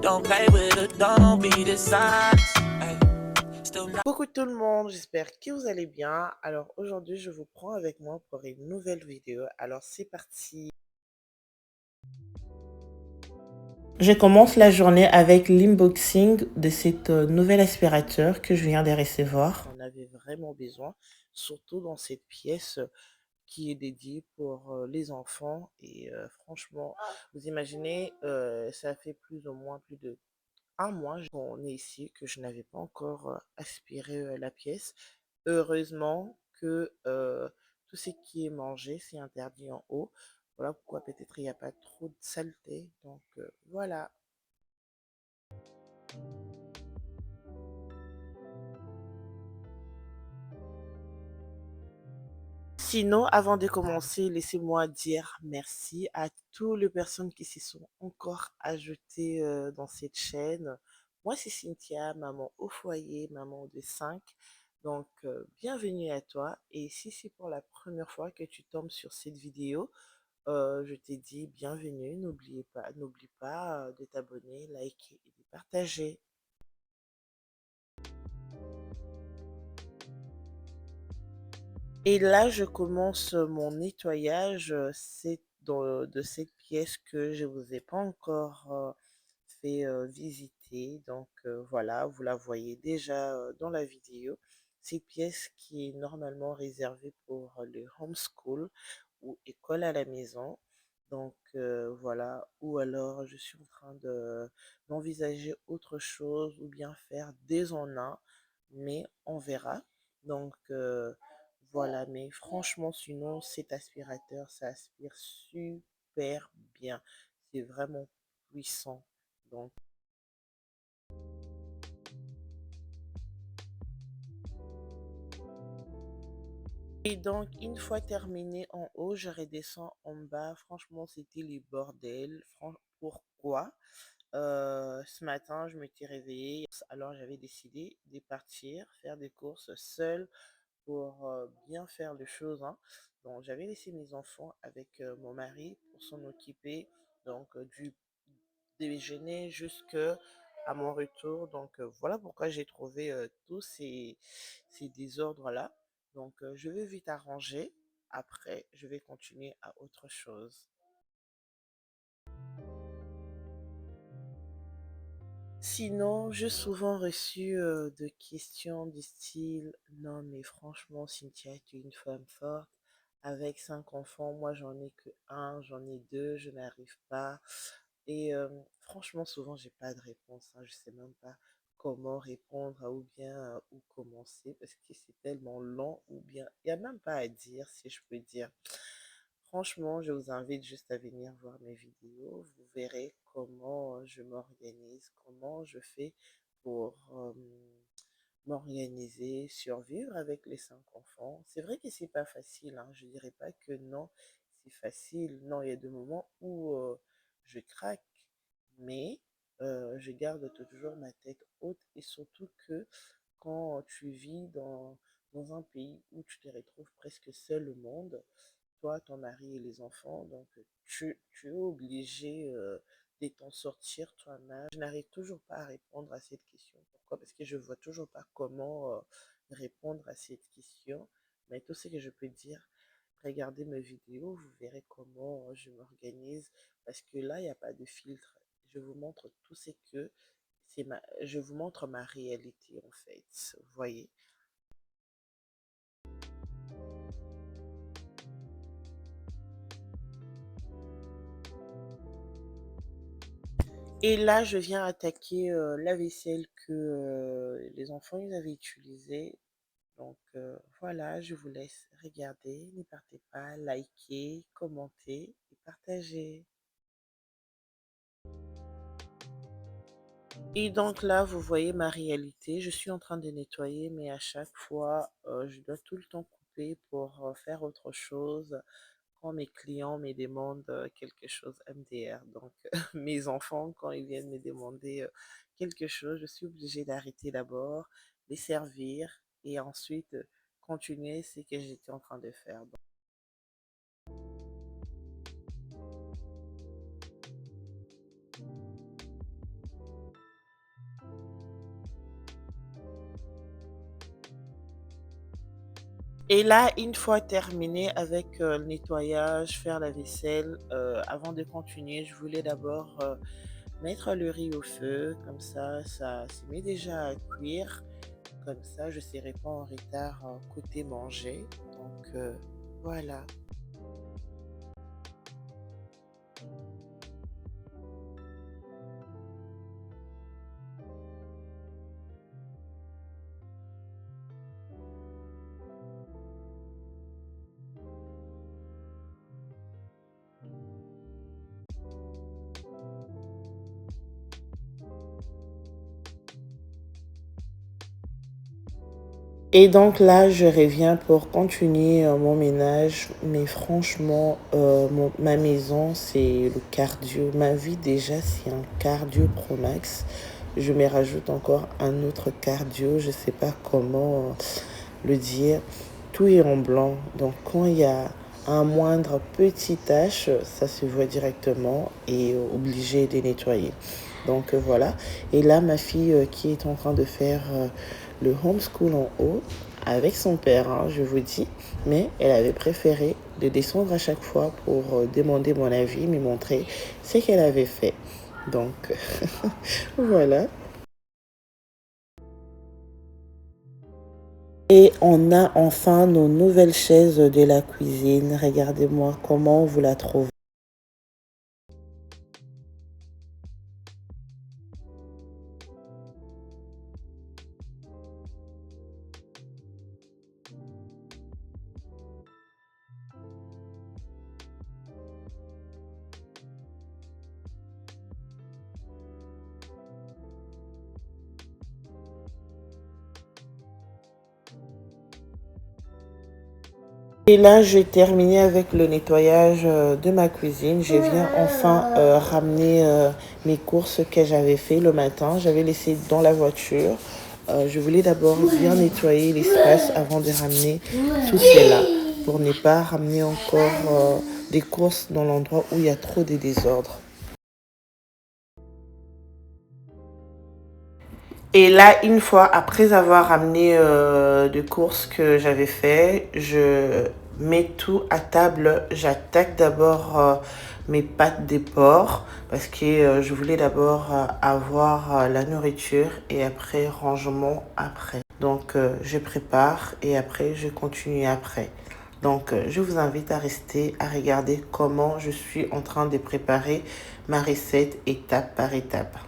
Don't play with her, don't be dishonest. Ay, still not. Coucou tout le monde, j'espère que vous allez bien. Alors aujourd'hui, je vous prends avec moi pour une nouvelle vidéo. Alors c'est parti. Je commence la journée avec l'inboxing de cette nouvel aspirateur que je viens de recevoir. On avait vraiment besoin, surtout dans cette pièce qui est dédiée pour les enfants. Et franchement, vous imaginez, ça fait plus ou moins plus de un mois qu'on est ici, que je n'avais pas encore aspiré la pièce. Heureusement que tout ce qui est mangé, c'est interdit en haut. Voilà pourquoi peut-être il n'y a pas trop de saleté. Donc voilà. Sinon, avant de commencer, laissez-moi dire merci à toutes les personnes qui s'y sont encore ajoutées dans cette chaîne. Moi, c'est Cynthia, maman au foyer, maman de 5. Donc, bienvenue à toi. Et si c'est pour la première fois que tu tombes sur cette vidéo, je t'ai dit bienvenue. N'oublie pas de t'abonner, liker et de partager. Et là, je commence mon nettoyage de cette pièce que je vous ai pas encore fait visiter. Donc voilà, vous la voyez déjà dans la vidéo. Cette pièce qui est normalement réservée pour le homeschool ou école à la maison. Donc voilà, ou alors je suis en train d'envisager autre chose ou bien faire des en un, mais on verra. Donc voilà, mais franchement, sinon, cet aspirateur, ça aspire super bien. C'est vraiment puissant. Donc, et donc, une fois terminé en haut, je redescends en bas. Franchement, c'était les bordels. Pourquoi? Ce matin, je m'étais réveillée. Alors, j'avais décidé de partir faire des courses seule pour bien faire les choses, hein. Donc, j'avais laissé mes enfants avec mon mari pour s'en occuper. Donc, du déjeuner jusqu'à mon retour. Donc, voilà pourquoi j'ai trouvé tous ces désordres-là. Donc, je vais vite arranger. Après, je vais continuer à autre chose. Sinon, j'ai souvent reçu de questions du style: non, mais franchement, Cynthia, tu es une femme forte. Avec 5 enfants, moi j'en ai que un, j'en ai deux, je n'arrive pas. Et franchement, souvent, j'ai pas de réponse, hein. Je sais même pas comment répondre ou bien où commencer parce que c'est tellement long ou bien il n'y a même pas à dire, si je peux dire. Franchement, je vous invite juste à venir voir mes vidéos. Vous verrez comment je m'organise, comment je fais pour m'organiser, survivre avec les 5 enfants. C'est vrai que c'est pas facile, hein. Je dirais pas que non, c'est facile. Non, il y a des moments où je craque, mais je garde toujours ma tête haute et surtout que quand tu vis dans un pays où tu te retrouves presque seul au monde, toi, ton mari et les enfants, donc tu es obligé de t'en sortir toi-même. Je n'arrive toujours pas à répondre à cette question. Pourquoi? Parce que je vois toujours pas comment répondre à cette question. Mais tout ce que je peux dire, regardez mes vidéos, vous verrez comment je m'organise. Parce que là, il n'y a pas de filtre. Je vous montre tout ce que je vous montre ma réalité en fait. Vous voyez? Et là, je viens attaquer la vaisselle que les enfants ils avaient utilisée. Donc voilà, je vous laisse regarder. Ne partez pas, likez, commentez et partagez. Et donc là, vous voyez ma réalité. Je suis en train de nettoyer, mais à chaque fois, je dois tout le temps couper pour faire autre chose quand mes clients me demandent quelque chose MDR. Donc, mes enfants, quand ils viennent me demander quelque chose, je suis obligée d'arrêter d'abord, les servir et ensuite continuer ce que j'étais en train de faire. Et là, une fois terminé avec, le nettoyage, faire la vaisselle, avant de continuer, je voulais d'abord, mettre le riz au feu, comme ça se met déjà à cuire. Comme ça, je ne serai pas en retard, côté manger. Donc, voilà. Et donc là, je reviens pour continuer mon ménage. Mais franchement, ma maison, c'est le cardio. Ma vie, déjà, c'est un cardio Pro Max. Je me rajoute encore un autre cardio. Je ne sais pas comment le dire. Tout est en blanc. Donc, quand il y a un moindre petit tache, ça se voit directement et obligé de nettoyer. Donc voilà. Et là, ma fille qui est en train de faire le homeschool en haut avec son père, hein, je vous dis, mais elle avait préféré de descendre à chaque fois pour demander mon avis, me montrer ce qu'elle avait fait. Donc voilà. Et on a enfin nos nouvelles chaises de la cuisine. Regardez-moi comment vous la trouvez. Et là, j'ai terminé avec le nettoyage de ma cuisine. Je viens enfin ramener mes courses que j'avais fait le matin. J'avais laissé dans la voiture. Je voulais d'abord bien nettoyer l'espace avant de ramener tout cela pour ne pas ramener encore des courses dans l'endroit où il y a trop de désordre. Et là, une fois après avoir ramené des courses que j'avais fait, je mets tout à table. J'attaque d'abord mes pâtes de porc parce que je voulais d'abord avoir la nourriture et après rangement après. Donc je prépare et après je continue après. Donc je vous invite à rester à regarder comment je suis en train de préparer ma recette étape par étape.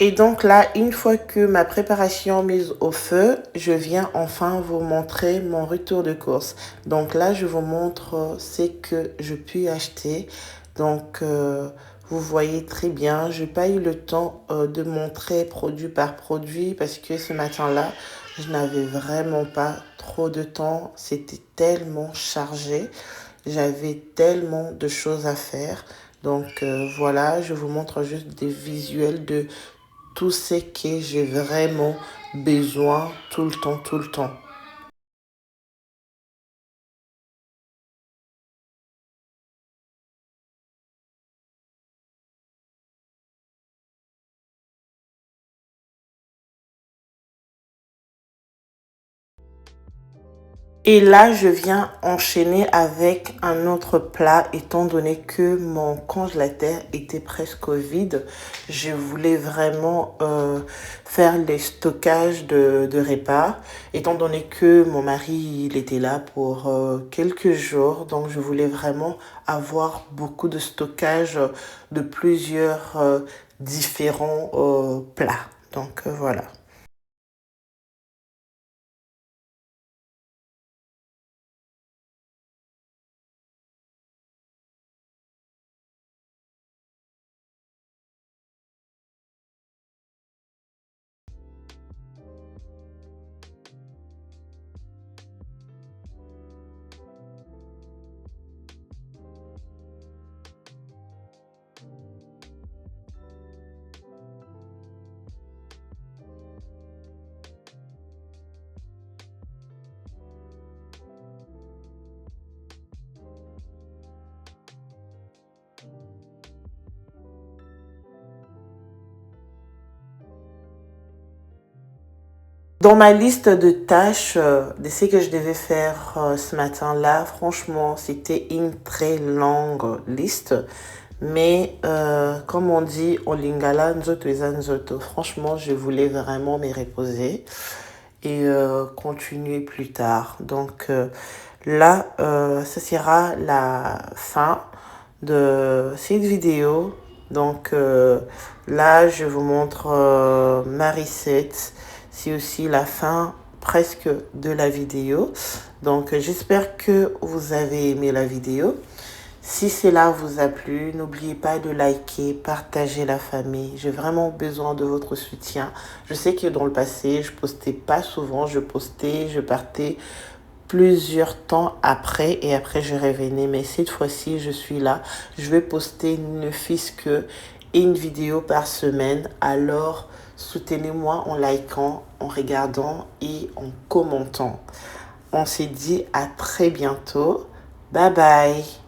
Et donc là, une fois que ma préparation mise au feu, je viens enfin vous montrer mon retour de course. Donc là, je vous montre ce que je puis acheter. Donc, vous voyez très bien, je n'ai pas eu le temps de montrer produit par produit parce que ce matin-là, je n'avais vraiment pas trop de temps. C'était tellement chargé. J'avais tellement de choses à faire. Donc voilà, je vous montre juste des visuels de tout ce que j'ai vraiment besoin tout le temps, tout le temps. Et là, je viens enchaîner avec un autre plat, étant donné que mon congélateur était presque vide. Je voulais vraiment faire les stockages de repas, étant donné que mon mari, il était là pour quelques jours. Donc, je voulais vraiment avoir beaucoup de stockage de plusieurs différents plats. Donc, voilà. Dans ma liste de tâches, de ce que je devais faire ce matin-là, franchement, c'était une très longue liste. Mais comme on dit au Lingala, nzoto eza nzoto. Franchement, je voulais vraiment me reposer et continuer plus tard. Donc là, ce sera la fin de cette vidéo. Donc là, je vous montre ma recette. C'est aussi la fin presque de la vidéo. Donc j'espère que vous avez aimé la vidéo. Si cela vous a plu, n'oubliez pas de liker, partager la famille. J'ai vraiment besoin de votre soutien. Je sais que dans le passé, je postais pas souvent, je partais plusieurs temps après et après je revenais. Mais cette fois-ci, je suis là. Je vais poster ne fût-ce que une vidéo par semaine. Alors, soutenez-moi en likant, en regardant et en commentant. On se dit à très bientôt. Bye bye.